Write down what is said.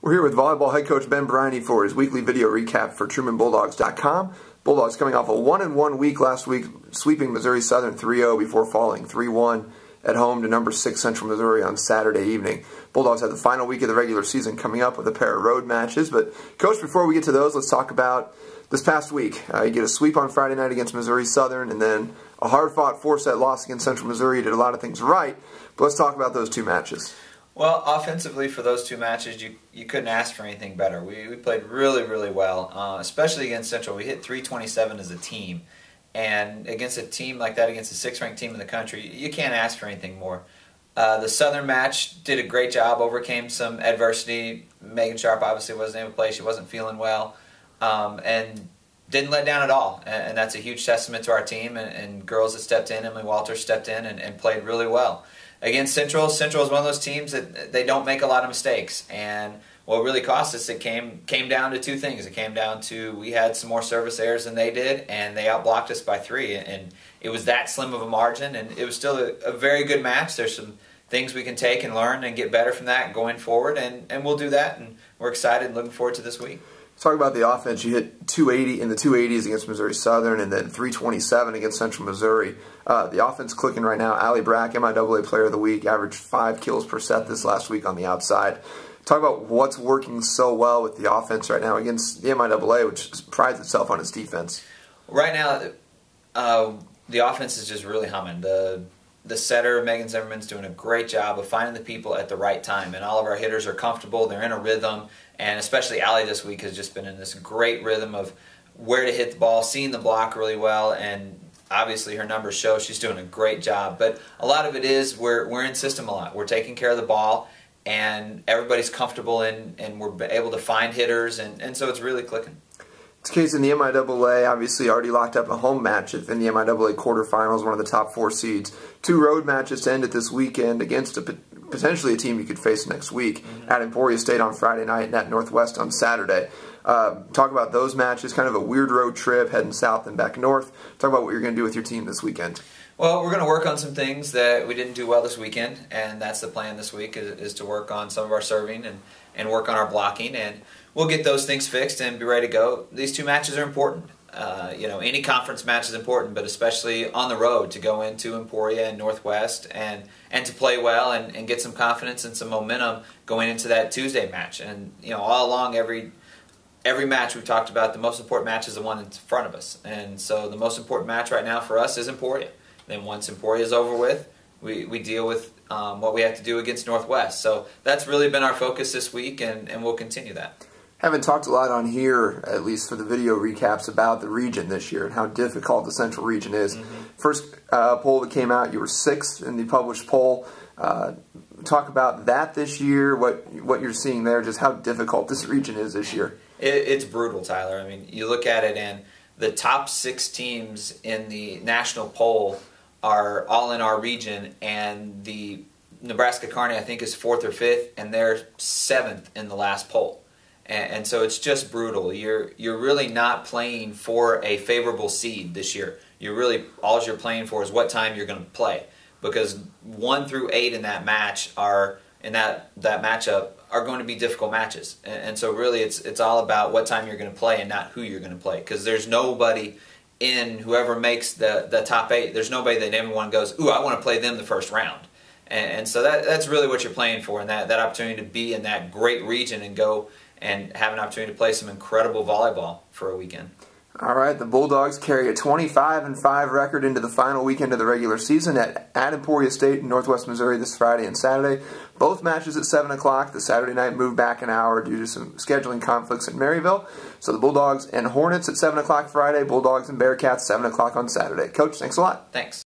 We're here with volleyball head coach Ben Briney for his weekly video recap for TrumanBulldogs.com. Bulldogs coming off a 1-1 week last week, sweeping Missouri Southern 3-0 before falling 3-1 at home to number 6 Central Missouri on Saturday evening. Bulldogs have the final week of the regular season coming up with a pair of road matches. But, Coach, before we get to those, let's talk about this past week. You get a sweep on Friday night against Missouri Southern, and then a hard-fought 4-set loss against Central Missouri. You did a lot of things right, but let's talk about those two matches. Well, offensively for those two matches, you couldn't ask for anything better. We played really, really well, especially against Central. We hit 327 as a team, and against a team like that, against a 6th ranked team in the country, you can't ask for anything more. The Southern match did a great job, overcame some adversity. Megan Sharp obviously wasn't able to play. She wasn't feeling well, and didn't let down at all. And that's a huge testament to our team and girls that stepped in. Emily Walters stepped in and played really well. Against Central is one of those teams that they don't make a lot of mistakes. And what really cost us, it came down to two things. It came down to we had some more service errors than they did, and they outblocked us by 3. And it was that slim of a margin, and it was still a very good match. There's some things we can take and learn and get better from that going forward, and we'll do that. And we're excited and looking forward to this week. Talk about the offense. You hit 280 in the 280s against Missouri Southern, and then 327 against Central Missouri. The offense clicking right now. Allie Brack, MIAA Player of the Week, averaged 5 kills per set this last week on the outside. Talk about what's working so well with the offense right now against the MIAA, which prides itself on its defense. Right now, the offense is just really humming. The setter, Megan Zimmerman's doing a great job of finding the people at the right time, and all of our hitters are comfortable. They're in a rhythm, and especially Allie this week has just been in this great rhythm of where to hit the ball, seeing the block really well, and obviously her numbers show she's doing a great job. But a lot of it is we're in system a lot. We're taking care of the ball, and everybody's comfortable and we're able to find hitters, and so it's really clicking. It's the case in the MIAA, obviously already locked up a home match in the MIAA quarterfinals, one of the top 4 seeds. 2 road matches to end it this weekend against potentially a team you could face next week at Emporia State on Friday night and at Northwest on Saturday. Talk about those matches, kind of a weird road trip heading south and back north. Talk about what you're going to do with your team this weekend. Well, we're going to work on some things that we didn't do well this weekend, and that's the plan this week is to work on some of our serving and work on our blocking, and we'll get those things fixed and be ready to go. These 2 matches are important. Any conference match is important, but especially on the road to go into Emporia and Northwest and to play well and get some confidence and some momentum going into that Tuesday match. And all along every match we've talked about the most important match is the one in front of us. And so the most important match right now for us is Emporia. Then once Emporia is over with, we deal with what we have to do against Northwest. So that's really been our focus this week, and we'll continue that. Haven't talked a lot on here, at least for the video recaps, about the region this year and how difficult the Central region is. First poll that came out, you were 6th in the published poll. Talk about that this year, what you're seeing there, just how difficult this region is this year. It's brutal, Tyler. I mean, you look at it, and the top 6 teams in the national poll are all in our region, and the Nebraska Kearney, I think, is 4th or 5th, and they're 7th in the last poll. And so it's just brutal. You're really not playing for a favorable seed this year. All you're playing for is what time you're going to play, because 1 through 8 in that match that matchup are going to be difficult matches. And so really it's all about what time you're going to play and not who you're going to play, because there's nobody in whoever makes the top 8. There's nobody that everyone goes, ooh, I want to play them the first round. And so that's really what you're playing for, and that opportunity to be in that great region and go and have an opportunity to play some incredible volleyball for a weekend. All right, the Bulldogs carry a 25-5 record into the final weekend of the regular season at Emporia State in Northwest Missouri this Friday and Saturday. Both matches at 7 o'clock. The Saturday night moved back an hour due to some scheduling conflicts in Maryville. So the Bulldogs and Hornets at 7 o'clock Friday, Bulldogs and Bearcats 7 o'clock on Saturday. Coach, thanks a lot. Thanks.